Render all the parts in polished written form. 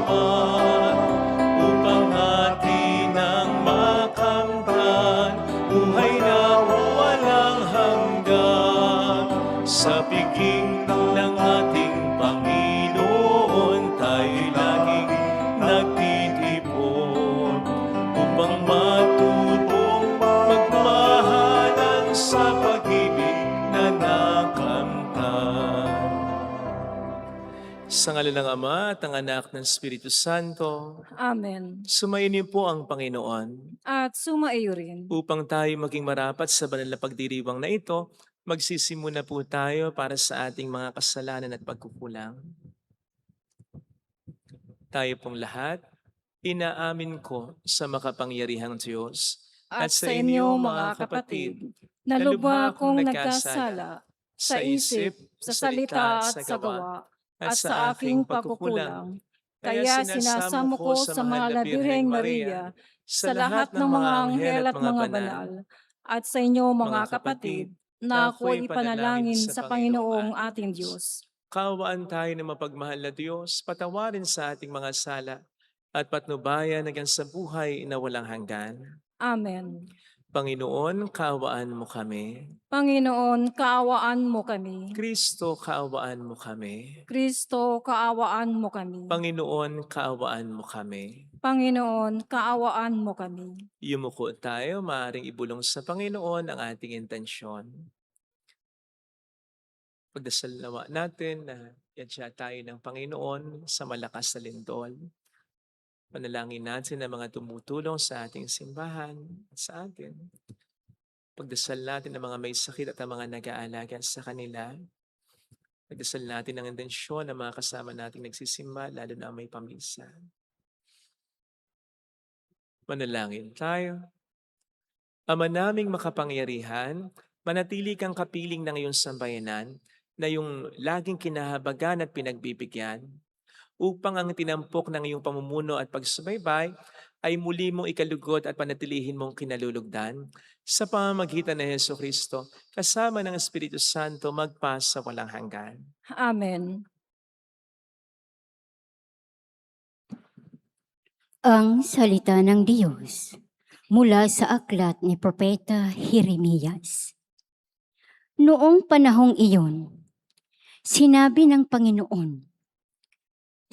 tapat, upang atin ang makamtan, buhay na walang hanggan. Sa piging ng ating Panginoon, tayo'y laging nagtitipon, upang matutong magmahalan sa pag-ibig na nakamtan. Sa ngalan ng Ama at ng Anak ng Espiritu Santo, Amen. sumainyo po ang Panginoon. At sumaiyo rin. Upang tayo maging marapat sa banal na pagdiriwang na ito, magsisimuna po tayo para sa ating mga kasalanan at pagkukulang. Tayo pong lahat, inaamin ko sa makapangyarihang Diyos At sa inyo mga kapatid, na lubha akong nagkasala sa isip, sa salita at sa gawa, at sa aking pagkukulang. Kaya sinasamo ko sa mahal na Birheng Maria, sa lahat ng mga anghel at mga banal, at sa inyo mga kapatid, na ako'y ipanalangin sa Panginoong ating Diyos. Kaawaan tayo ng mapagmahal na Diyos, patawarin sa ating mga sala, at patnubayan hanggang sa buhay na walang hanggan. Amen. Panginoon, kaawaan mo kami. Panginoon, kaawaan mo kami. Kristo, kaawaan mo kami. Kristo, kaawaan mo kami. Panginoon, kaawaan mo kami. Panginoon, kaawaan mo kami. Yumuko tayo, maaaring ibulong sa Panginoon ang ating intensyon. Pagdasal nawa natin na yadya tayo ng Panginoon sa malakas na lindol. Panalangin natin ang mga tumutulong sa ating simbahan at sa atin. Pagdasal natin ang mga may sakit at ang mga nag-aalaga sa kanila. Pagdasal natin ang intensyon ng mga kasama nating nagsisimba, lalo na may pamilsa. Manalangin tayo. Ama naming makapangyarihan, manatili kang kapiling ng iyong sambayanan na yung laging kinahabagan at pinagbibigyan, upang ang tinampok ng iyong pamumuno at pagsubaybay ay muli mong ikalugod at panatilihin mong kinalulugdan sa pamamagitan ng Jesucristo, kasama ng Espiritu Santo magpa sa walang hanggan. Amen. Ang salita ng Diyos mula sa aklat ni Propeta Jeremias. Noong panahong iyon, sinabi ng Panginoon,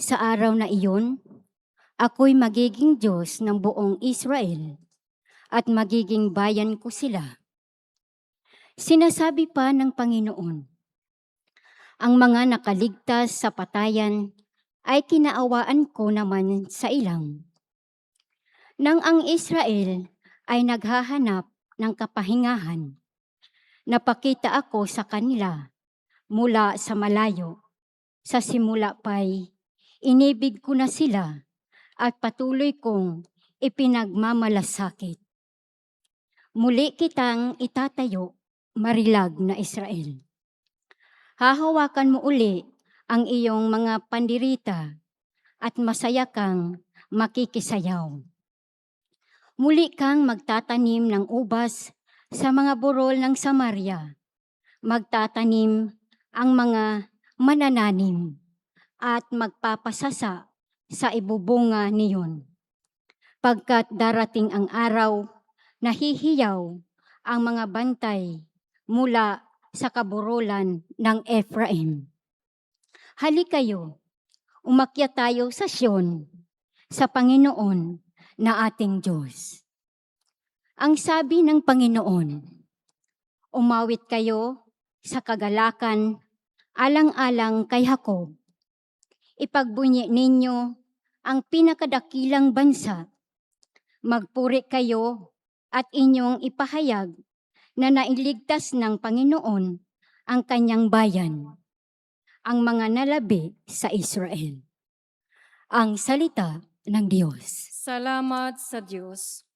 sa araw na iyon, ako'y magiging Diyos ng buong Israel at magiging bayan ko sila. Sinasabi pa ng Panginoon, ang mga nakaligtas sa patayan ay kinaawaan ko naman sa ilang. Nang ang Israel ay naghahanap ng kapahingahan, napakita ako sa kanila mula sa malayo. Sa simula pa'y inibig ko na sila at patuloy kong ipinagmamalasakit. Muli kitang itatayo, marilag na Israel. Hahawakan mo uli ang iyong mga pandirita at masaya kang makikisayaw. Muli kang magtatanim ng ubas sa mga burol ng Samaria. Magtatanim ang mga manananim at magpapasasa sa ibubunga niyon. Pagkat darating ang araw, nahihiyaw ang mga bantay mula sa kaburulan ng Ephraim. Halikayo, umakyat tayo sa Sion, sa Panginoon na ating Diyos. Ang sabi ng Panginoon, umawit kayo sa kagalakan alang-alang kay Jacob. Ipagbunyi ninyo ang pinakadakilang bansa. Magpuri kayo at inyong ipahayag na nailigtas ng Panginoon ang kanyang bayan, ang mga nalabi sa Israel. Ang salita ng Diyos. Salamat sa Diyos.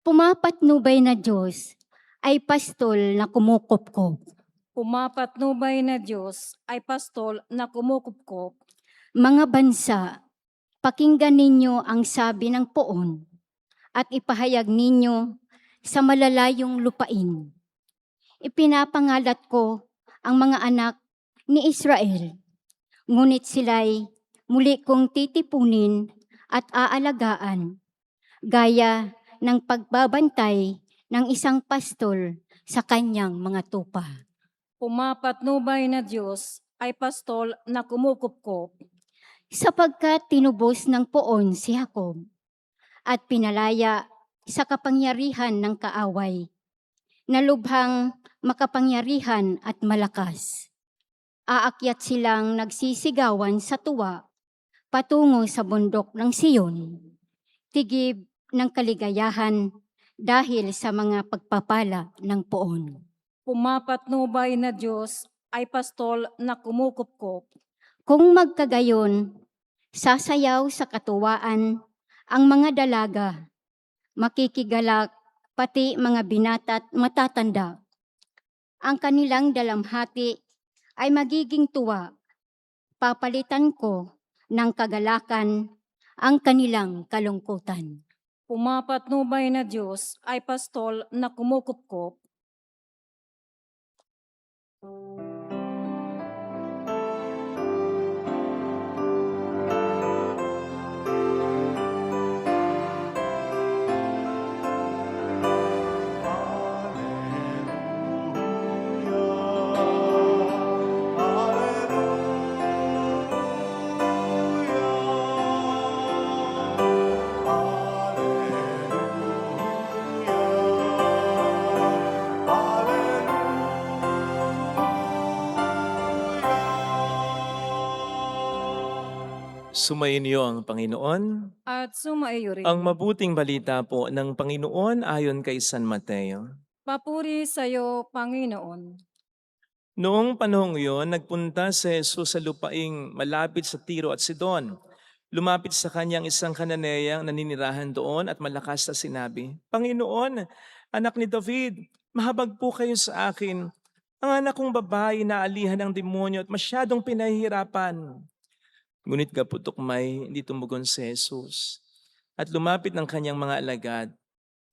Pumapatnubay na Diyos ay pastol na kumukupkop. Pumapatnubay na Diyos ay pastol na kumukupkop. Mga bansa, pakinggan ninyo ang sabi ng poon at ipahayag ninyo sa malalayong lupain. Ipinapangalat ko ang mga anak ni Israel, ngunit sila'y muli kong titipunin at aalagaan, gaya ng pagbabantay ng isang pastol sa kanyang mga tupa. Pumapatnubay na Diyos ay pastol na kumukupkop. Sapagkat tinubos ng poon si Jacob at pinalaya sa kapangyarihan ng kaaway, na lubhang makapangyarihan at malakas. Aakyat silang nagsisigawan sa tuwa patungo sa bundok ng Siyon, tigib ng kaligayahan dahil sa mga pagpapala ng poon. Pumapatnubay na Diyos ay pastol na kumukupkop. Kung magkagayon, sasayaw sa katuwaan ang mga dalaga, makikigalak pati mga binata't matatanda. Ang kanilang dalamhati ay magiging tuwa. Papalitan ko ng kagalakan ang kanilang kalungkutan. Pumapatnubay na Diyos ay pastol na kumukupkop. Sumainyo ang Panginoon. At sumaiyo rin. Ang mabuting balita po ng Panginoon ayon kay San Mateo. Papuri sa iyo, Panginoon. Noong panahong iyon, nagpunta si Jesus sa lupaing malapit sa Tiro at Sidon. Lumapit sa kanyang isang Kananeyang naninirahan doon at malakas na sinabi, Panginoon, anak ni David, mahabag po kayo sa akin. Ang anak kong babae naalihan ng demonyo at masyadong pinahihirapan. Ngunit kaputok may hindi tumugon si Jesus. At lumapit ng kanyang mga alagad,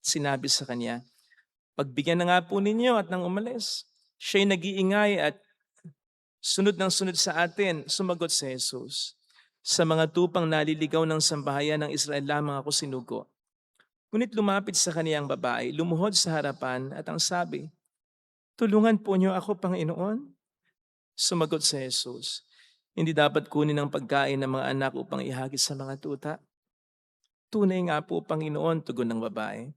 sinabi sa kanya, pagbigyan na nga po ninyo at nang umalis. Siya'y nag-iingay at sunod ng sunod sa atin, sumagot si Jesus. Sa mga tupang naliligaw ng sambahayan ng Israel lamang ako sinugo. Ngunit lumapit sa kaniyang babae, lumuhod sa harapan at ang sabi, tulungan po niyo ako, Panginoon. Sumagot si Jesus, hindi dapat kunin ang pagkain ng mga anak upang ihagis sa mga tuta. Tunay nga po, Panginoon, tugon ng babae.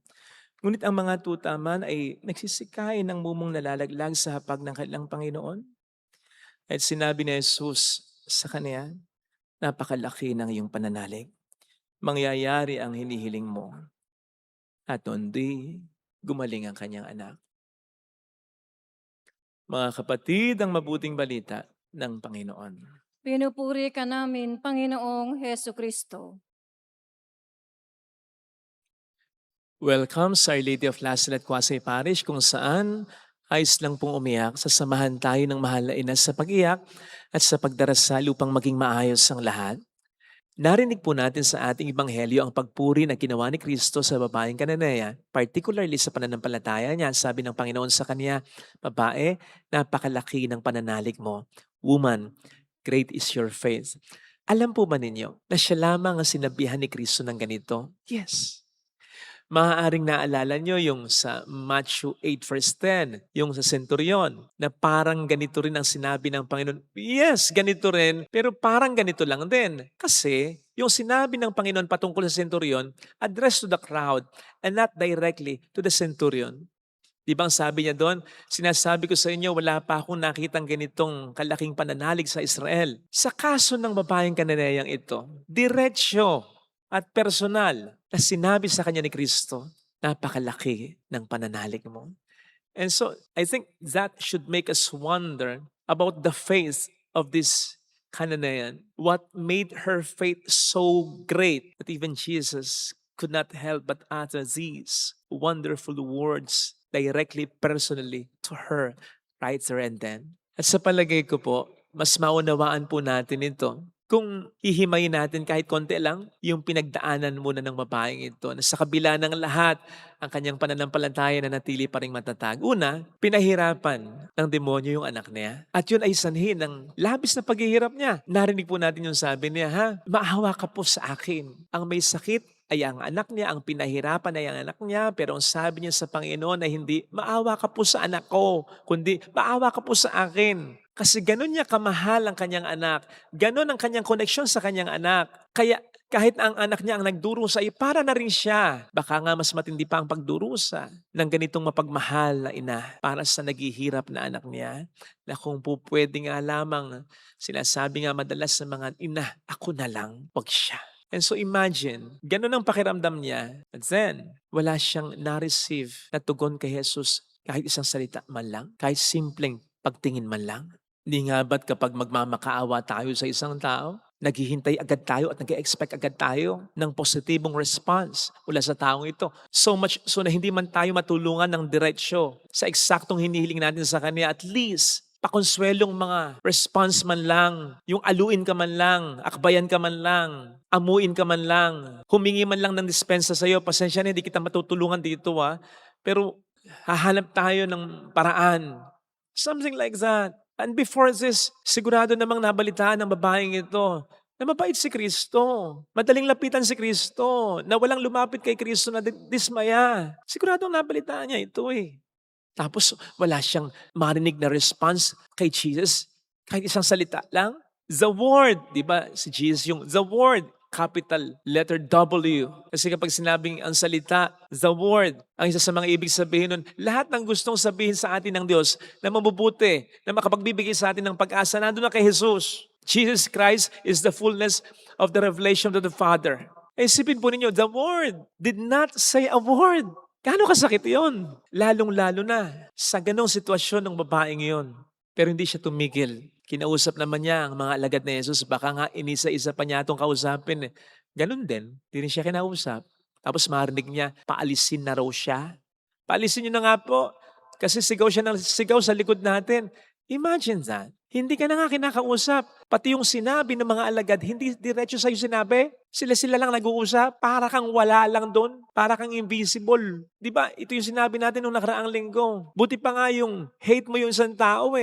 Ngunit ang mga tuta man ay nagsisikain ng mumong nalalaglag sa hapag ng kanilang Panginoon. At sinabi ni Jesus sa kanya, napakalaki ng iyong pananalig. Mangyayari ang hinihiling mo. At undi, gumaling ang kanyang anak. Mga kapatid, ang mabuting balita ng Panginoon. Pinupuri ka namin, Panginoong Heso Kristo. Welcome sa Our Lady of Lazaret Quasay Parish kung saan ayos lang pong umiyak. Sasamahan tayo ng mahal na ina sa pag-iyak at sa pagdarasal upang maging maayos ang lahat. Narinig po natin sa ating Ebanghelyo ang pagpuri na ginawa ni Kristo sa babaeng Kananea, particularly sa pananampalataya niya. Sabi ng Panginoon sa kanya, babae, napakalaki ng pananalig mo. Woman, great is your faith. Alam po ba ninyo na siya lamang ang sinabihan ni Kristo ng ganito? Yes. Maaaring naalala nyo yung sa Matthew 8 verse 10, yung sa centurion, na parang ganito rin ang sinabi ng Panginoon. Yes, ganito rin, pero parang ganito lang din. Kasi yung sinabi ng Panginoon patungkol sa centurion, addressed to the crowd and not directly to the centurion. Di ba ang sabi niya doon, sinasabi ko sa inyo, wala pa akong nakitang ganitong kalaking pananalig sa Israel. Sa kaso ng babaeng Kananeyang ito, diretsyo at personal na sinabi sa kanya ni Kristo, napakalaki ng pananalig mo. And so, I think that should make us wonder about the faith of this Canaanite. What made her faith so great that even Jesus could not help but utter these wonderful words directly, personally to her right there and then. At sa palagay ko po, mas maunawaan po natin ito Kung hihimayin natin kahit konti lang, yung pinagdaanan muna ng babaeng ito na sa kabila ng lahat, ang kanyang pananampalataya na natili pa ring matatag. Una, pinahirapan ng demonyo yung anak niya. At yun ay sanhi ng labis na paghihirap niya. Narinig po natin yung sabi niya, ha? Maawa ka po sa akin. Ang may sakit ay ang anak niya, ang pinahirapan ay ang anak niya, pero ang sabi niya sa Panginoon ay hindi, maawa ka po sa anak ko, kundi maawa ka po sa akin. Kasi ganun niya kamahal ang kanyang anak. Ganun ang kanyang koneksyon sa kanyang anak. Kaya kahit ang anak niya ang nagdurusa, ay para na rin siya. Baka nga mas matindi pa ang pagdurusa ng ganitong mapagmahal na ina para sa naghihirap na anak niya. Na kung po pwede nga lamang, sinasabi nga madalas sa mga ina, ako na lang, wag siya. And so imagine, ganun ang pakiramdam niya. But then, wala siyang na-receive na tugon kay Jesus kahit isang salita man lang, kahit simpleng pagtingin man lang. Hindi nga ba't kapag magmamakaawa tayo sa isang tao, naghihintay agad tayo at nag-expect agad tayo ng positibong response mula sa taong ito. So much so na hindi man tayo matulungan ng diretsyo sa eksaktong hinihiling natin sa kanya, at least pakonsuelong mga response man lang, yung aluin ka man lang, akbayan ka man lang, amuin ka man lang, humingi man lang ng dispensa sa'yo, pasensya na hindi kita matutulungan dito pero hahanap tayo ng paraan. Something like that. And before this, sigurado namang nabalitaan ng babaeng ito na mabait si Kristo. Madaling lapitan si Kristo. Na walang lumapit kay Kristo na dismaya. Siguradong nabalitaan niya ito Tapos wala siyang marinig na response kay Jesus. Kahit isang salita lang. The Word. Di ba si Jesus yung the Word. Capital letter W. Kasi kapag sinabing ang salita, the word, ang isa sa mga ibig sabihin nun, lahat ng gustong sabihin sa atin ng Diyos na mabubuti, na makapagbibigay sa atin ng pag-asa, nandun na kay Jesus. Jesus Christ is the fullness of the revelation of the Father. Isipin po ninyo, the word did not say a word. Gaano kasakit yon? Lalong-lalo na sa ganong sitwasyon ng babaeng yon. Pero hindi siya tumigil. Kinausap naman niya ang mga alagad ni Jesus. Baka nga inisa-isa pa niya itong kausapin. Ganun din, hindi rin siya kinausap. Tapos marinig niya, paalisin na raw siya. Paalisin niyo na nga po. Kasi sigaw siya ng sigaw sa likod natin. Imagine that. Hindi ka na nga kinakausap. Pati yung sinabi ng mga alagad, hindi diretso sa'yo sinabi. Sila-sila lang nag-uusap. Para kang wala lang doon. Para kang invisible. Di ba? Ito yung sinabi natin nung nakaraang linggo. Buti pa nga yung hate mo yung isang tao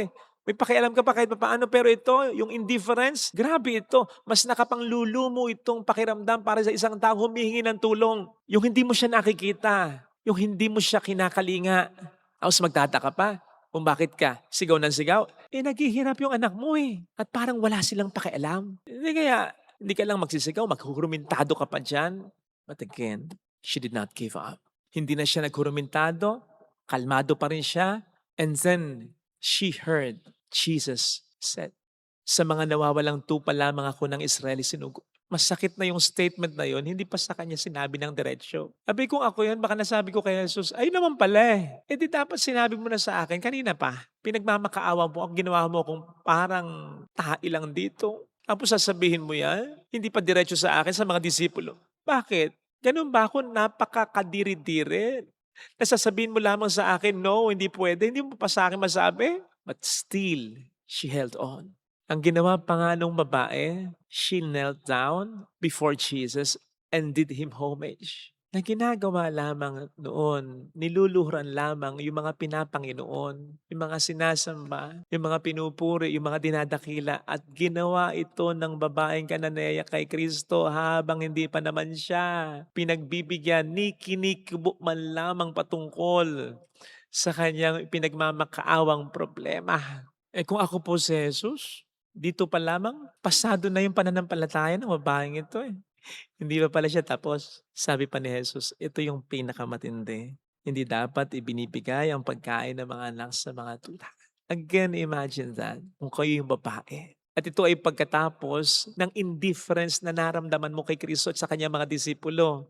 May pakialam ka pa kahit paano, pero ito, yung indifference, grabe ito. Mas nakapanglulu mo itong pakiramdam para sa isang tao humihingi ng tulong. Yung hindi mo siya nakikita. Yung hindi mo siya kinakalinga. Tapos magtataka pa kung bakit ka sigaw ng sigaw. Naghihirap yung anak mo At parang wala silang pakialam. Hindi ka lang magsisigaw, maghurumintado ka pa dyan. But again, she did not give up. Hindi na siya naghurumintado, kalmado pa rin siya. And then, she heard Jesus said, sa mga nawawalang tupa lamang ako ng Israeli sinugo. Masakit na yung statement na yon, hindi pa sa kanya sinabi ng diretsyo. Sabi kung ako yun, baka nasabi ko kay Jesus, ay naman pala di dapat sinabi mo na sa akin, kanina pa. Pinagmamakaawa mo, ang ginawa mo kung parang tahi lang dito. Tapos sasabihin mo yan, hindi pa diretsyo sa akin, sa mga disipulo. Bakit? Ganun ba ako napakadiri-diri? Nasasabihin mo lamang sa akin, no, hindi pwede, hindi mo pa sa akin masabi. But still, she held on. Ang ginawa pa nga nung babae, she knelt down before Jesus and did him homage. Na ginagawa lamang noon, niluluhuran lamang yung mga pinapanginoon, yung mga sinasamba, yung mga pinupuri, yung mga dinadakila, at ginawa ito ng babaeng Kananeya kay Kristo habang hindi pa naman siya pinagbibigyan ni kinikibo man lamang patungkol sa kanyang pinagmamakaawang problema. Kung ako po si Jesus, dito pa lamang, pasado na yung pananampalataya ng babaeng ito Hindi pa pala siya tapos. Sabi pa ni Jesus, ito yung pinakamatindi. Hindi dapat ibinibigay ang pagkain ng mga anak sa mga tuta. Again, imagine that. Kung kayo yung babae. At ito ay pagkatapos ng indifference na naramdaman mo kay Kristo at sa kanyang mga disipulo.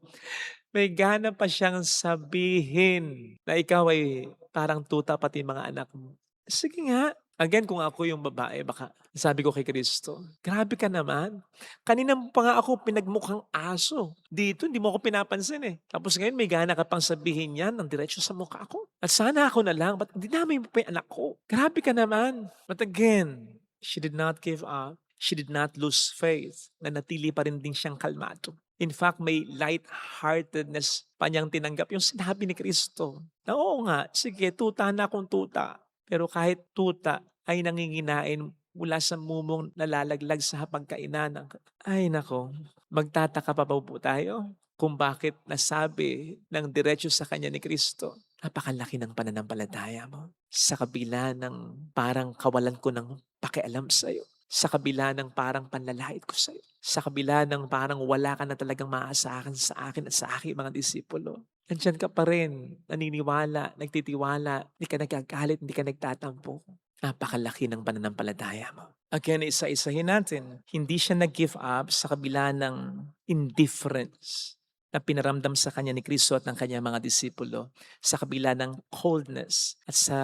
May gana pa siyang sabihin na ikaw ay parang tuta pati mga anak mo. Sige nga. Again, kung ako yung babae, baka sabi ko kay Kristo, grabe ka naman. Kanina pa nga ako pinagmukhang aso. Dito, hindi mo ako pinapansin Tapos ngayon, may gana ka pang sabihin yan ng diretsyo sa mukha ko. At sana ako na lang, ba't dinamay mo pa yung anak ko? Grabe ka naman. But again, she did not give up. She did not lose faith. Nanatili pa rin din siyang kalmado. In fact, may light-heartedness pa niyang tinanggap yung sinabi ni Kristo. Na oo nga, sige, tuta na akong tuta. Pero kahit tuta ay nanginginain mula sa mumong nalalaglag sa hapagkainan. Ay nako, magtataka pa po tayo kung bakit nasabi ng diretso sa kanya ni Kristo, napakalaki ng pananampalataya mo. Sa kabila ng parang kawalan ko ng pakialam sa'yo. Sa kabila ng parang panlalait ko sa'yo. Sa kabila ng parang wala ka na talagang maaasahan sa akin at sa aking mga disipulo. Nandiyan ka pa rin, naniniwala, nagtitiwala, hindi ka nagagalit, hindi ka nagtatampo. Napakalaki ng pananampalataya mo. Again, isa-isahin natin, hindi siya nag-give up sa kabila ng indifference na pinaramdam sa kanya ni Kristo at ng kanyang mga disipulo, sa kabila ng coldness at sa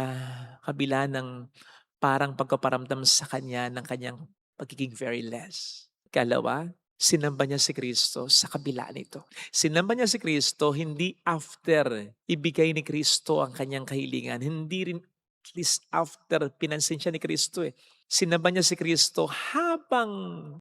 kabila ng parang pagpaparamdam sa kanya ng kanyang pagiging very less. Ikalawa, sinamba niya si Kristo sa kabila nito. Sinamba niya si Kristo hindi after ibigay ni Kristo ang kanyang kahilingan, hindi rin at least after pinansin siya ni Kristo. Sinamba niya si Kristo habang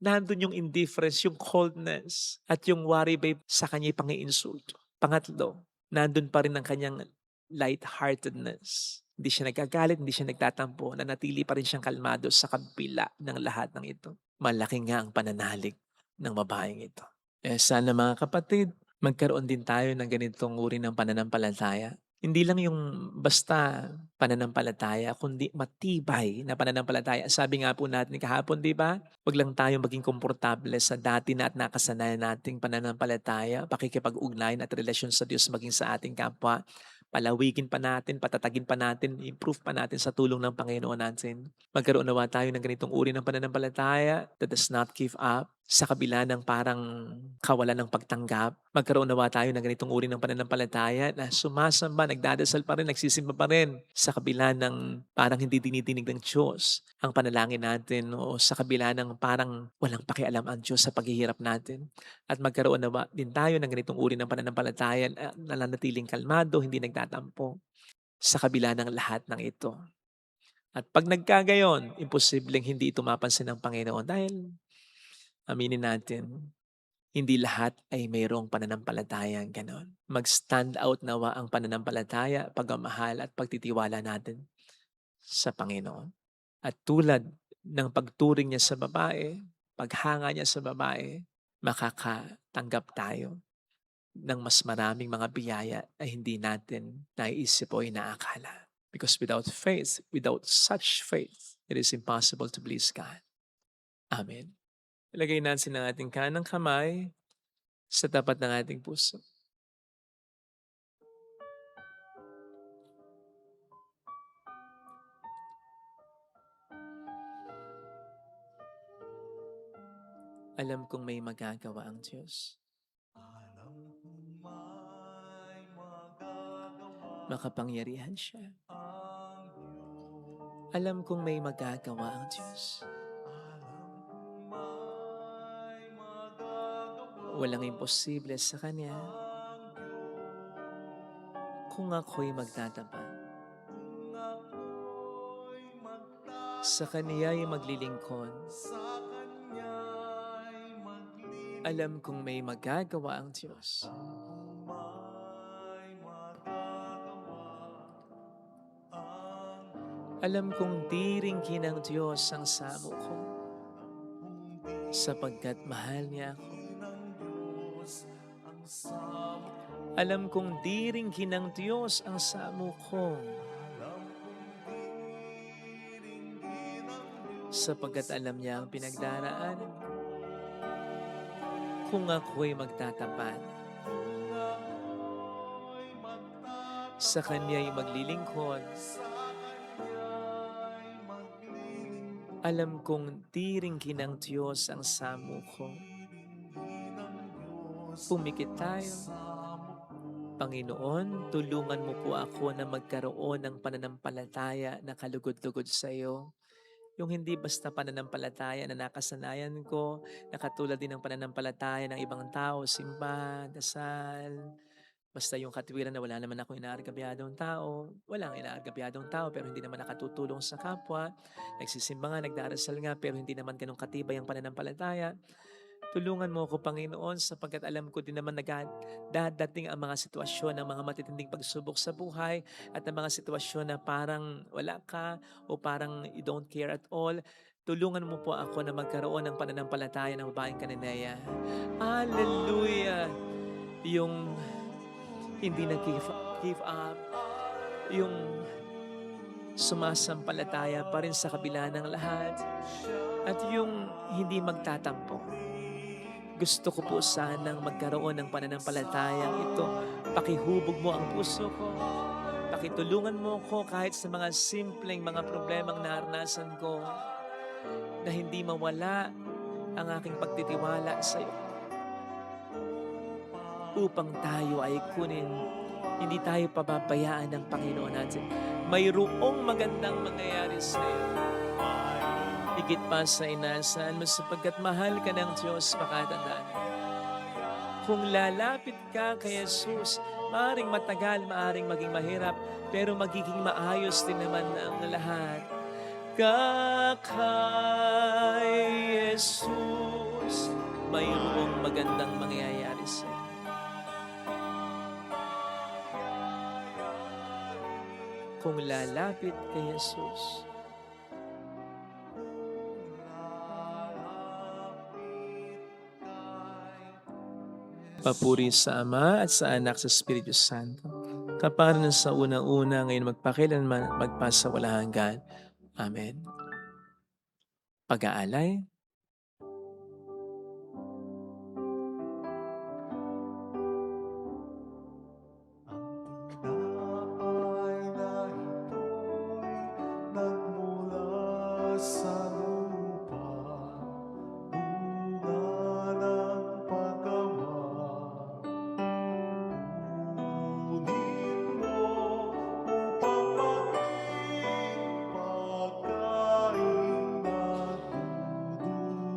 nandun yung indifference, yung coldness, at yung worry ba sa kanya pang-iinsulto. Pangatlo, nandun pa rin ang kanyang lightheartedness. Hindi siya nagagalit, hindi siya nagtatampo, nanatili pa rin siyang kalmado sa kabila ng lahat ng ito. Malaki nga ang pananalig ng babaeng ito. Sana mga kapatid, magkaroon din tayo ng ganitong uri ng pananampalataya. Hindi lang yung basta pananampalataya, kundi matibay na pananampalataya. Sabi nga po natin kahapon, di ba? Huwag lang tayo maging komportable sa dati na at nakasanayan nating pananampalataya, pakikipag-ugnayan at relasyon sa Diyos maging sa ating kapwa. Palawigin pa natin, patatagin pa natin, improve pa natin sa tulong ng Panginoon natin. Magkaroon nawa tayo ng ganitong uri ng pananampalataya that does not give up sa kabila ng parang kawalan ng pagtanggap. Magkaroon nawa tayo ng ganitong uri ng pananampalataya na sumasamba, nagdadasal pa rin, nagsisimba pa rin sa kabila ng parang hindi dinidinig ng Diyos ang panalangin natin o sa kabila ng parang walang pakialam ang Diyos sa paghihirap natin. At magkaroon nawa din tayo ng ganitong uri ng pananampalataya na nananatiling kalmado, hindi nagtatampo sa kabila ng lahat ng ito. At pag nagkagayon, imposibleng hindi ito mapansin ng Panginoon dahil aminin natin, hindi lahat ay mayroong pananampalatayang ganon. Mag-stand out nawa ang pananampalataya, pagmamahal at pagtitiwala natin sa Panginoon. At tulad ng pagturing niya sa babae, paghanga niya sa babae, makakatanggap tayo ng mas maraming mga biyaya ay hindi natin naiisip o inaakala. Because without faith, without such faith, it is impossible to please God. Amen. Ilagay natin ang ating kanang kamay sa tapat ng ating puso. Alam kong may magagawa ang Diyos. Makapangyarihan siya. Alam kong may magagawa ang Diyos. Walang imposible sa Kanya. Kung ako'y magtatapat, sa Kaniya'y maglilingkod, alam kong may magagawa ang Diyos. Alam kong di ringgin ng Diyos ang samo ko, sapagkat mahal niya ako. Alam kong di ringgin ng Diyos ang samo ko, sapagkat alam niya ang pinagdaraanan ko. Kung ako'y magtatapat, sa Kanya'y maglilingkod, alam kong di ringgin ng Diyos ang samo ko. Pumikit tayo. Panginoon, tulungan mo po ako na magkaroon ng pananampalataya na kalugod-lugod sa iyo. Yung hindi basta pananampalataya na nakasanayan ko, na katulad din ng pananampalataya ng ibang tao, simba, dasal, Basta yung katwiran na wala naman akong inaargabyadong tao, walang inaargabyadong tao pero hindi naman nakatutulong sa kapwa, nagsisimba nga, nagdarasal nga pero hindi naman ganun katibay ang pananampalataya. Tulungan mo ako, Panginoon, sapagkat alam ko din naman dadating ang mga sitwasyon ng mga matitinding pagsubok sa buhay at ang mga sitwasyon na parang wala ka o parang you don't care at all. Tulungan mo po ako na magkaroon ng pananampalataya ng babaeng Kananea. Hallelujah! Yung hindi give up, yung sumasampalataya pa rin sa kabila ng lahat, at yung hindi magtatampo. Gusto ko po sanang magkaroon ng pananampalatayang ito. Pakihubog mo ang puso ko. Pakitulungan mo ko kahit sa mga simpleng mga problemang naranasan ko na hindi mawala ang aking pagtitiwala sa iyo. Upang tayo ay kunin, hindi tayo pababayaan ng Panginoon natin. Mayroong magandang mangyayari sa iyo. Higit pa sa inaasahan mo sapagkat mahal ka ng Diyos, pakatandaan. Kung lalapit ka kay Jesus, maaring matagal, maaring maging mahirap, pero magiging maayos din naman ang lahat. Kay Jesus, mayroong magandang mangyayari sa iyo. Kung lalapit kay Jesus, papuri sa Ama at sa Anak sa Espiritu Santo, kaparan sa unang-una, ngayon magpakilanman, magpasawalang hanggan. Amen. Pag-aalay. Tinapay na ito'y nagmula sa lupa, bunga ng paggawa. Kunin mo upang maging pagkain na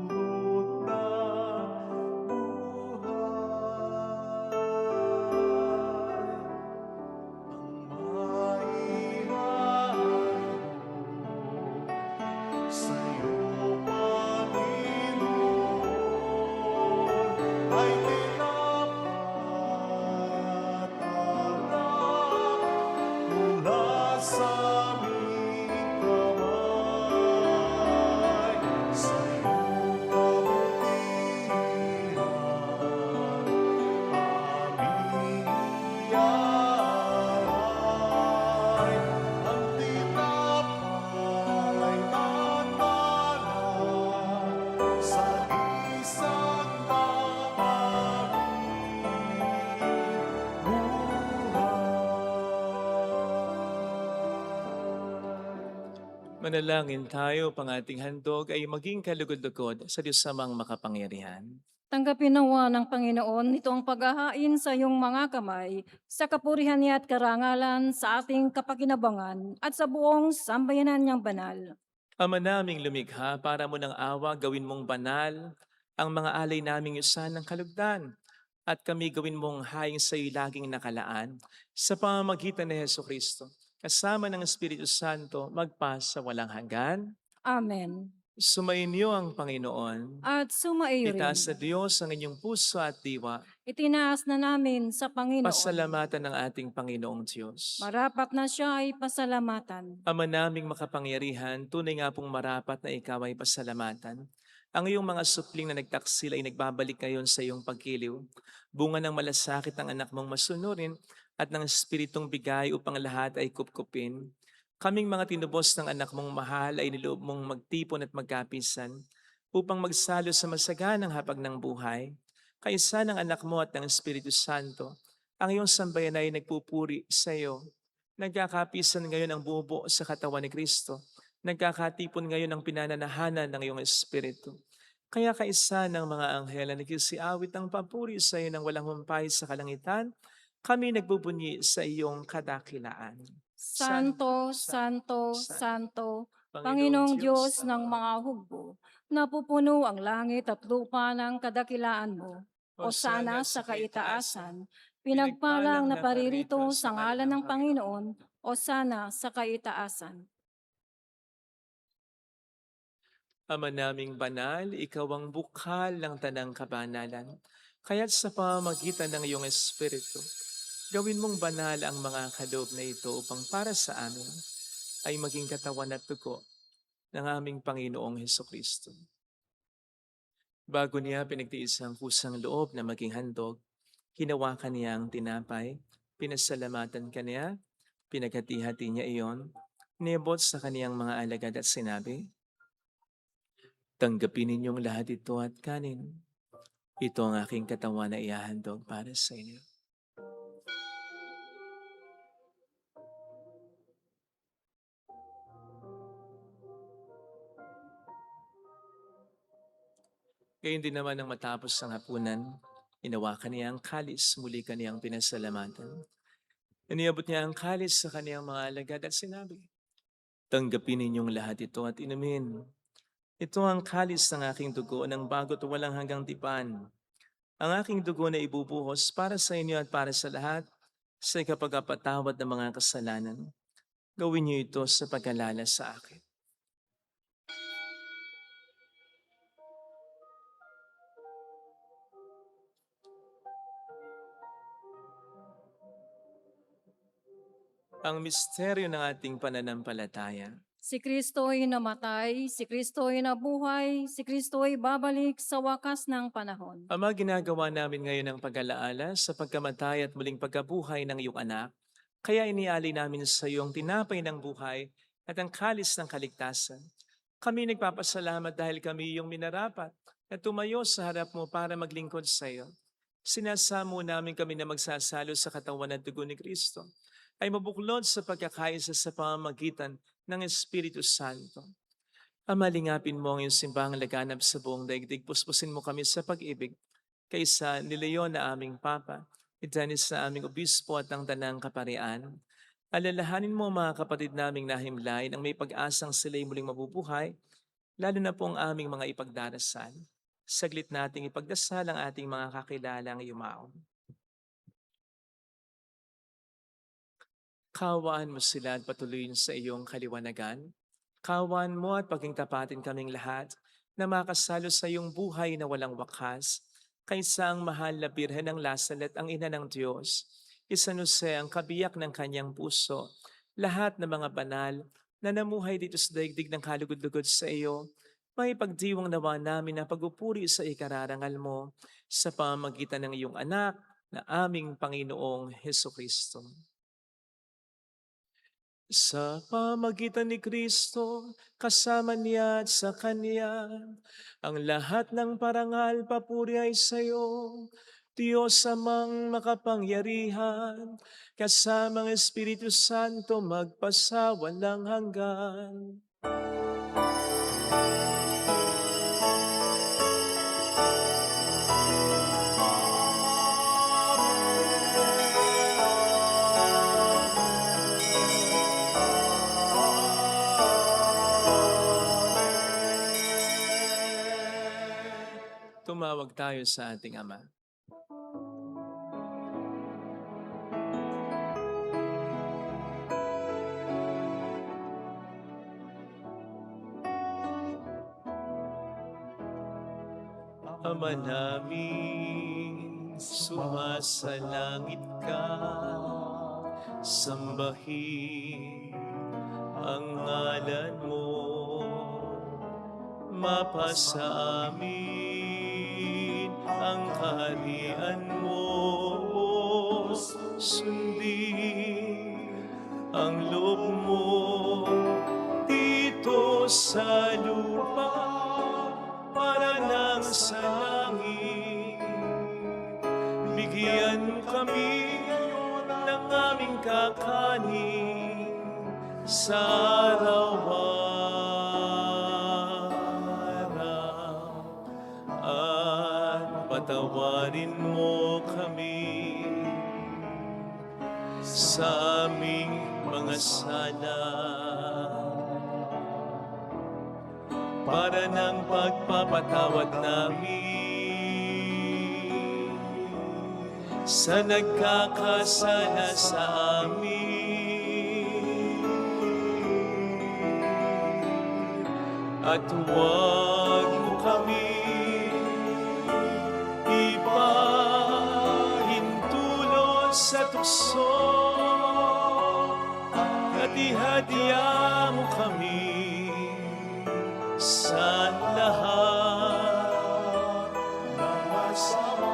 dudulot ng buhay. Sa'yo, Panginoon, ay tinapay at alak mula sa aming kamay. Sa'yo, kabutihan, aming iaalay. Ang tinapay at alak sa isang buhay. Manalangin tayo, pang ating handog ay maging kalugod-lugod sa Diyos Amang makapangyarihan. Tanggapin nawa ng Panginoon itong paghahain sa iyong mga kamay, sa kapurihan niya at karangalan sa ating kapakinabangan at sa buong sambayanan niyang banal. Ama naming lumikha, para mo ng awa, gawin mong banal ang mga alay naming yusan ng kalugdan. At kami gawin mong haing sa iyo laging nakalaan sa pamamagitan ni Jesucristo. Kasama ng Espiritu Santo, magpa sa walang hanggan. Amen. Sumainyo ang Panginoon. At sumaiyo rin. Itaas sa Diyos ang inyong puso at diwa. Itinaas na namin sa Panginoon. Pasalamatan ng ating Panginoong Diyos. Marapat na siya ay pasalamatan. Ama naming makapangyarihan, tunay nga pong marapat na ikaw ay pasalamatan. Ang iyong mga supling na nagtaksil ay nagbabalik ngayon sa iyong pagkiliw. Bunga ng malasakit ng anak mong masunurin at ng espiritong bigay upang lahat ay kupkupin. Kaming mga tinubos ng anak mong mahal ay niloob mong magtipon at magkapisan upang magsalo sa masaganang hapag ng buhay. Kaisa ng anak mo at ng Espiritu Santo, ang iyong sambayan ay nagpupuri sa iyo. Nagkakapisan ngayon ang bubo sa katawan ni Kristo. Nagkakatipon ngayon ang pinananahanan ng iyong Espiritu. Kaya kaisa ng mga anghel na nagsiawit ang papuri sa iyo ng walang humpay sa kalangitan, kami nagbubunyi sa iyong kadakilaan. Santo, Santo, Santo, Panginoong Diyos ng mga hugbo, napupuno ang langit at lupa ng kadakilaan mo. O sana sa kaitaasan, Pinagpalang na paririto sa ngalan ng Panginoon, o sana sa kaitaasan. Ama naming banal, ikaw ang bukal ng tanang kabanalan. Kaya't sa pamamagitan ng iyong Espiritu, gawin mong banal ang mga kaloob na ito upang para sa amin ay maging katawan at dugo ng aming Panginoong Hesukristo. Bago niya pinagtiis ang kusang loob na maging handog, hinawakan niya ang tinapay, pinasalamatan kaniya, pinaghati-hati niya iyon, niabot sa kaniyang mga alagad at sinabi, "Tanggapin ninyong lahat ito at kanin. Ito ang aking katawan na ihahandog para sa inyo." Gayun din naman nang matapos ang hapunan, hinawakan niya ang kalis, muli kaniyang pinasalamatan. Iniabot niya ang kalis sa kaniyang mga alagad at sinabi, "Tanggapin ninyong lahat ito at inumin. Ito ang kalis ng aking dugo ng bago't walang hanggang tipan. Ang aking dugo na ibubuhos para sa inyo at para sa lahat sa ikapagpatawad ng mga kasalanan. Gawin niyo ito sa pag-alala sa akin." Ang misteryo ng ating pananampalataya. Si Kristo ay namatay, si Kristo ay nabuhay, si Kristo ay babalik sa wakas ng panahon. Ama, ginagawa namin ngayon ang pag-alaala sa pagkamatay at muling pagkabuhay ng iyong anak. Kaya iniali namin sa iyo ang tinapay ng buhay at ang kalis ng kaligtasan. Kami nagpapasalamat dahil kami iyong minarapat na tumayo sa harap mo para maglingkod sa iyo. Sinasamo namin kami na magsasalo sa katawan at dugo ni Kristo ay mabuklod sa pagkakaisa sa pamamagitan ng Espiritu Santo. Ama, lingapin mo ang iyong simbahang laganap sa buong daigdig. Puspusin mo kami sa pag-ibig kaysa ni Leon na aming Papa, ni Dennis na aming Obispo at ng Tanang Kaparian. Alalahanin mo ang mga kapatid naming nahimlay nang may pag-asang sila'y muling mabubuhay, lalo na po ang aming mga ipagdarasal. Saglit nating ipagdasal ang ating mga kakilalang yumaon. Kawaan mo sila at patuloyin sa iyong kaliwanagan. Kawaan mo at paging tapatin kaming lahat na makasalo sa iyong buhay na walang wakas, kaysa ang mahal na Birhen ng Lasalet, ang ina ng Diyos, San Jose ang kabiyak ng kanyang puso, lahat ng mga banal na namuhay dito sa daigdig ng kalugod-lugod sa iyo, may pagdiwang nawa namin na pagupuri sa ikararangal mo sa pamamagitan ng iyong anak na aming Panginoong Hesukristo. Sa pamagitan ni Kristo, kasama niya at sa Kanya, ang lahat ng parangal papuri ay sa iyo, Diyos amang makapangyarihan, kasamang Espiritu Santo magpasawalang hanggan. Tumawag tayo sa ating Ama. Ama namin, sumasalangit ka, sambahin ang ngalan mo, mapasa amin ang kaharian mo, sundin ang loob mo dito sa lupa para nang sa langit. Bigyan kami ng aming kakanin sa araw-araw at patawarin mo kami sa aming mga sala para ng pagpapatawad namin sa nagkakasala sa amin. At huwag mo kami ipahintulot sa tukso, at ihadya mo kami sa lahat ng masama.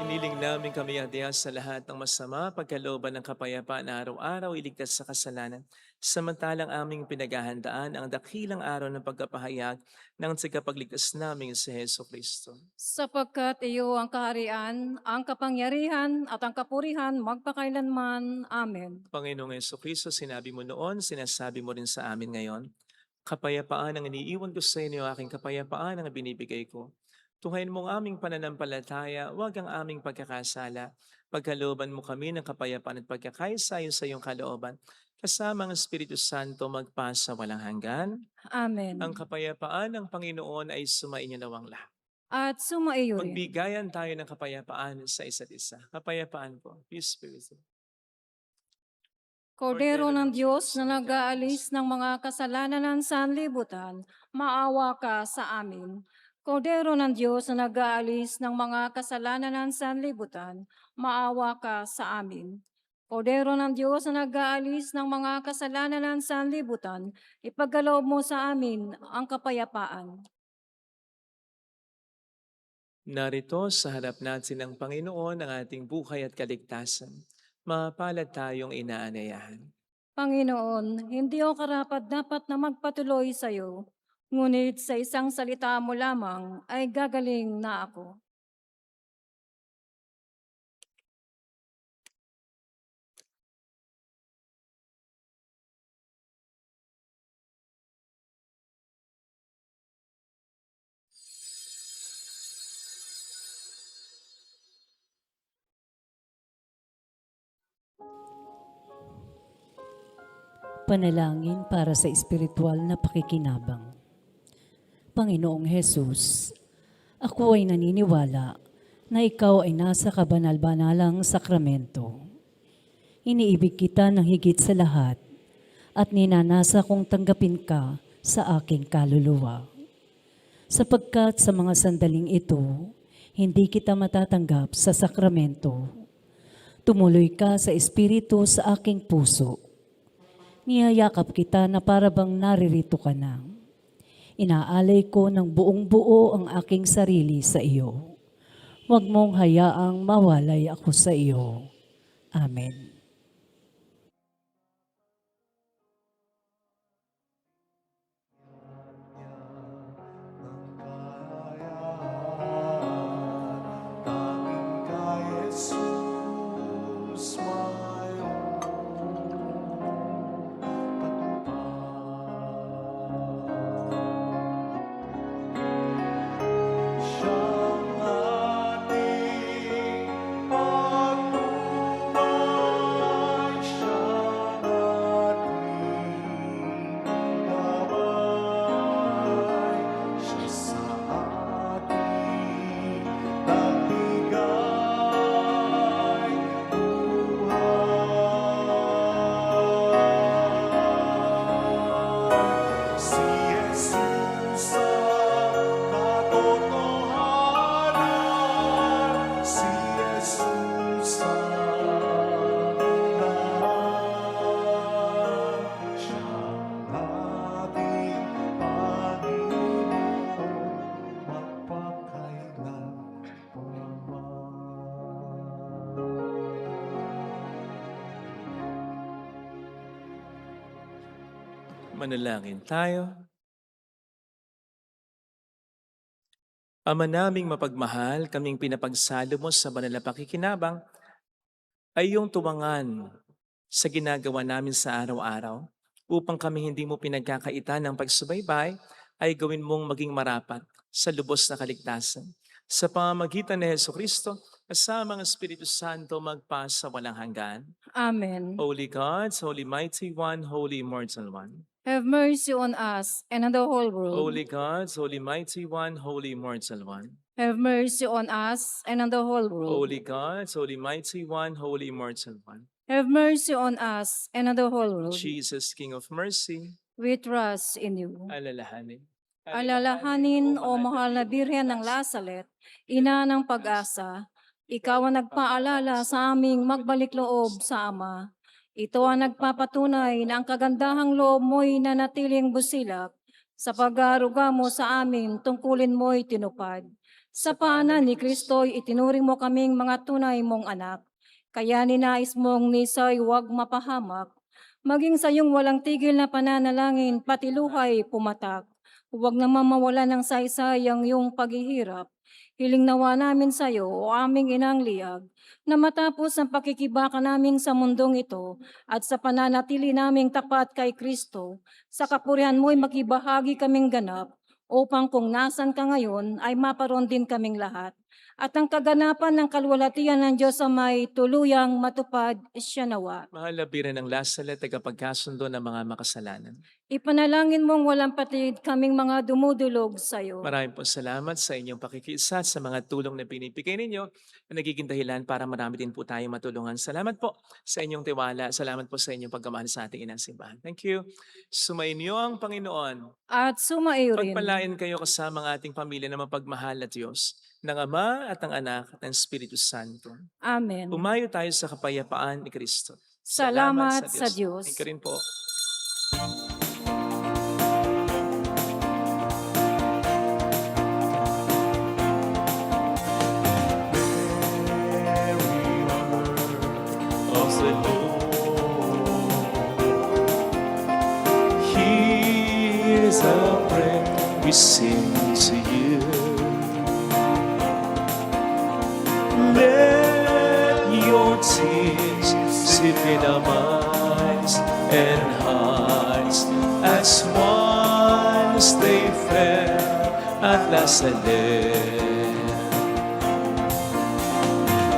Iniling namin kami hadiya sa lahat ng masama, pagkalooban ng kapayapaan na araw-araw, iligtas sa kasalanan. Samantalang aming pinaghahandaan ang dakilang araw ng pagkapahayag ng tagapagligtas naming si Heso Kristo. Sapagkat iyo ang kaharian, ang kapangyarihan at ang kapurihan magpakailanman. Amen. Panginoong Heso Kristo, sinabi mo noon, sinasabi mo rin sa amin ngayon, kapayapaan ang iniiwan ko sa inyo, aking kapayapaan ang binibigay ko. Tunghayin mo ang aming pananampalataya, huwag ang aming pagkakasala. Pagkalooban mo kami ng kapayapaan at pagkakaisa sa iyong kalooban. Kasama ang Espiritu Santo magpasa walang hanggan. Amen. Ang kapayapaan ng Panginoon ay sumainyo nawang lahat. At sumaiyo rin. Magbigayan tayo ng kapayapaan sa isa't isa. Kapayapaan po. Peace be with you. Kordero ng Diyos na nag-aalis ng mga kasalanan ng sanlibutan, maawa ka sa amin. Kordero ng Diyos na nag-aalis ng mga kasalanan ng sanlibutan, maawa ka sa amin. Kordero ng Diyos na nag-aalis ng mga kasalanan ng sanlibutan, ipagkaloob mo sa amin ang kapayapaan. Narito sa harap natin ng Panginoon ang ating buhay at kaligtasan. Mapalad tayong inaanayahan. Panginoon, hindi ako karapat-dapat na magpatuloy sa iyo, ngunit sa isang salita mo lamang ay gagaling na ako. Panalangin para sa espiritual na pakikinabang. Panginoong Hesus, ako ay naniniwala na ikaw ay nasa kabanal-banalang sakramento. Iniibig kita ng higit sa lahat at ninanasa kong tanggapin ka sa aking kaluluwa. Sapagkat sa mga sandaling ito, hindi kita matatanggap sa sakramento. Tumuloy ka sa espiritu sa aking puso. Niyayakap kita na para bang naririto ka na. Inaalay ko ng buong buo ang aking sarili sa iyo. Huwag mong hayaang mawalay ako sa iyo. Amen. Tanging kay Jesus siyang ating pagbuhay, siyang ating gabay, siya sa ating nagbigay buhay. Si Jesus ang katotohanan, si Jesus ang lahat, siyang ating Panginoon magpakailanman. Manalangin tayo. Ama naming mapagmahal, kaming pinapagsalo mo sa banal na pakikinabang, ay iyong tuwangan sa ginagawa namin sa araw-araw, upang kami hindi mo pinagkakaitan ng pagsubaybay, ay gawin mong maging marapat sa lubos na kaligtasan. Sa pamamagitan ni Heso Kristo, kasama ang Espiritu Santo magpasa walang hanggan. Amen. Holy God, Holy Mighty One, Holy Immortal One. Have mercy on us and on the whole world. Holy gods, Holy Mighty One, Holy Immortal One. Have mercy on us and on the whole world. Holy gods, Holy Mighty One, Holy Immortal One. Have mercy on us and on the whole world. Jesus, King of Mercy, We trust in you. alalahanin. Alalahanin, O mahal na Birhen ng Lasalet, ina ng pag-asa, ikaw ang nagpaalala sa aming magbalik loob sa Ama. Ito ang nagpapatunay na ang kagandahang loob mo'y nanatiling busilak. Sa pag-aaruga mo sa amin, tungkulin mo'y tinupad. Sa paanan ni Kristo'y itinuring mo kaming mga tunay mong anak. Kaya ninais mong nisa'y huwag mapahamak. Maging sa iyong walang tigil na pananalangin, pati luhay pumatak. Huwag naman mawala ng saysay ang iyong paghihirap. Hiling nawa namin sa iyo, o aming inang liyag, na matapos ang pakikibaka namin sa mundong ito at sa pananatili naming tapat kay Kristo, sa kapurihan mo'y makibahagi kaming ganap, upang kung nasan ka ngayon ay maparoon din kaming lahat. At ang kaganapan ng kalwalatian ng Diyos Amay tuluyang matupad siya nawa. Mahal na Birhen ng Lasalet, tagapagkasundo ng mga makasalanan. Ipanalangin mong walang patid kaming mga dumudulog sa iyo. Maraming po salamat sa inyong pakikiisa sa mga tulong na binibigay ninyo na nagiging dahilan para marami din po tayong matulungan. Salamat po sa inyong tiwala. Salamat po sa inyong pagkamahal sa ating inang simbahan. Thank you. Sumainyo ang Panginoon. At sumairin. Pagpalain kayo kasama ng ating pamilya na mapagmahal at Diyos, ng Ama at ng Anak at ng Espiritu Santo. Amen. Umayo tayo sa kapayapaan ni Kristo. Salamat sa Diyos. Thank you rin po. Of the Lord, here's a prayer we sing to you. Let your tears sip in our minds and hearts as once they fell at Lasalet.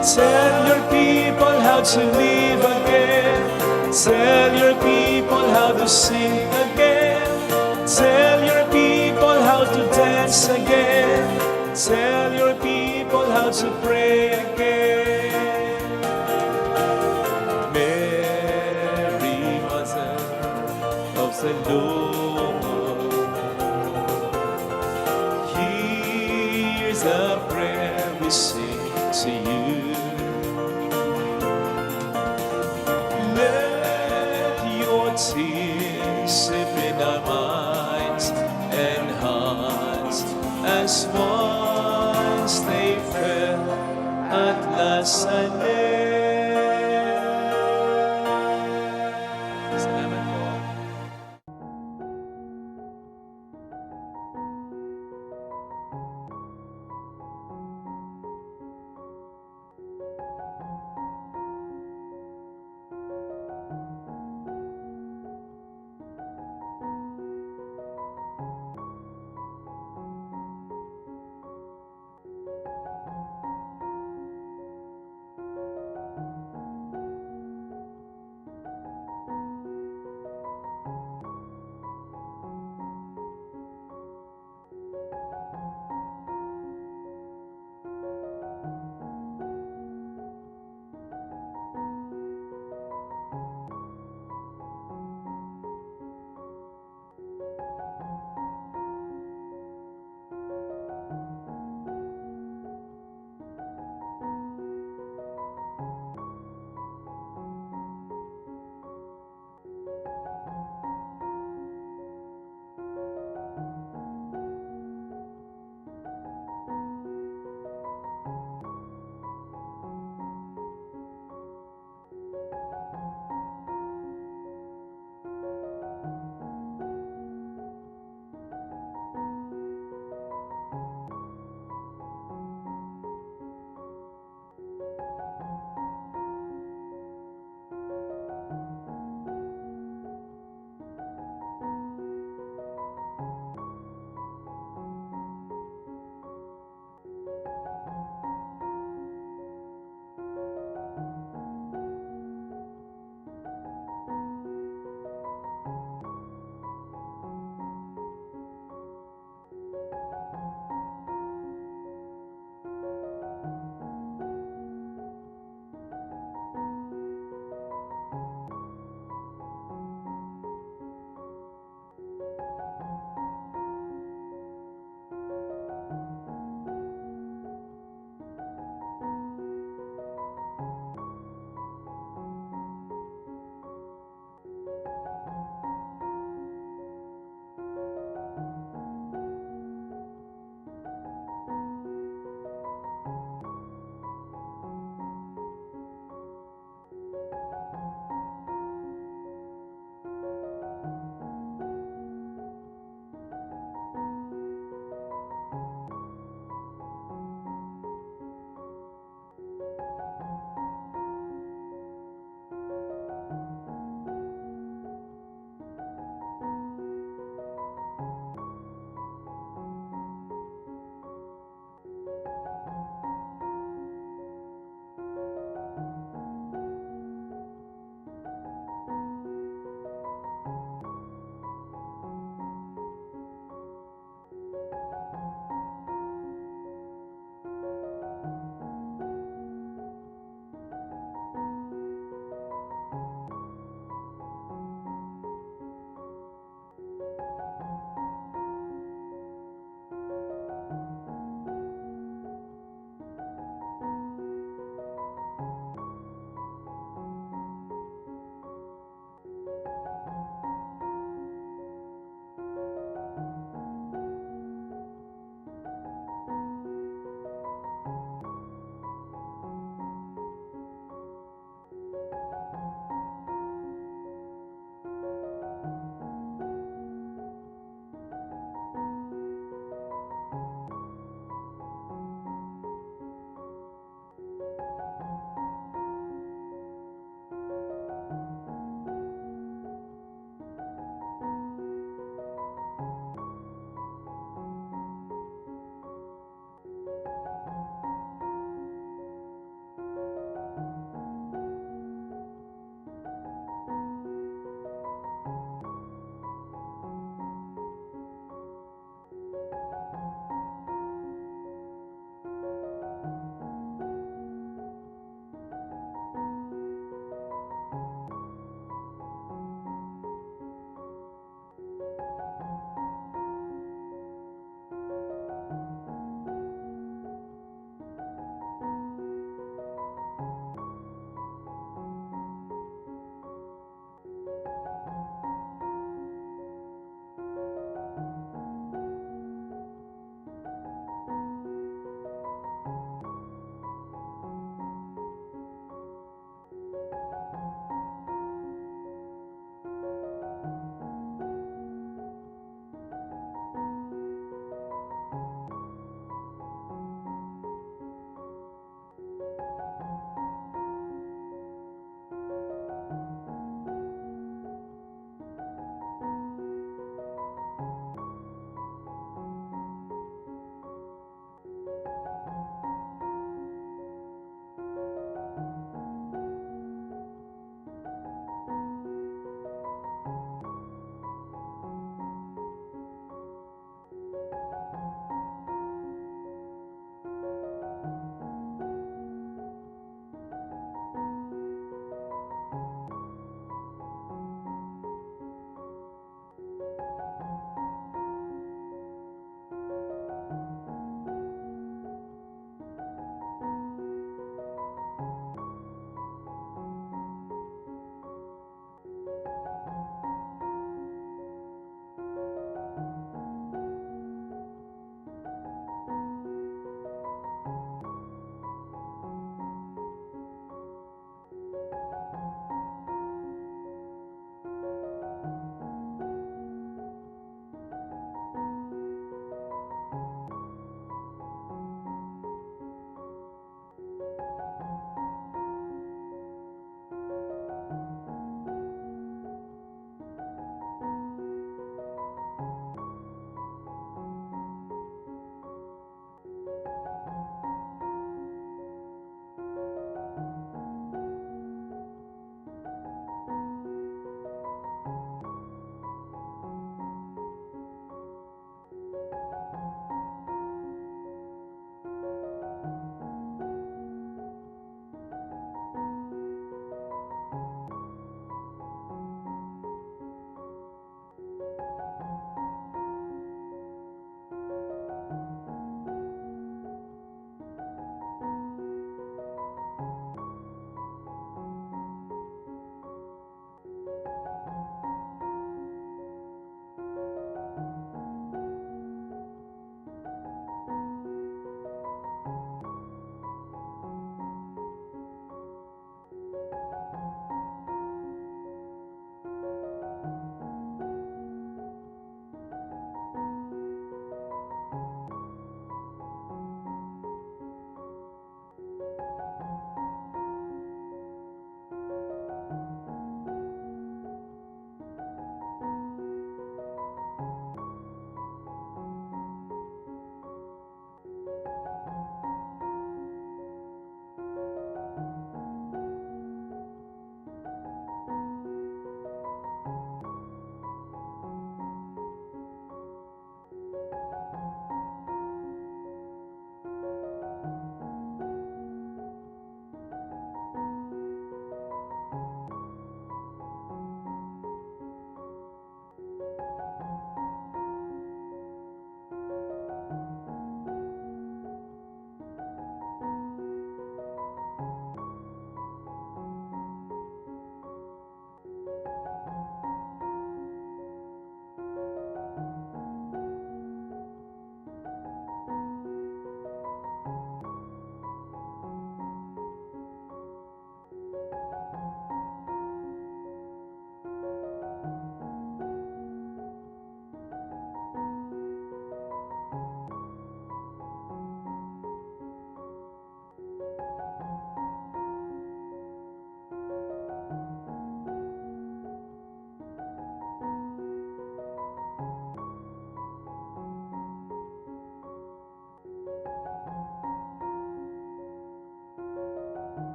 Tell your people how to live again. Tell your people how to sing again. Tell your people how to dance again. Tell your people how to pray again. Mary, Mother of the Lord, here's a prayer we sing to you. Let your tears sip in our minds and hearts as once they fell at Lasalet.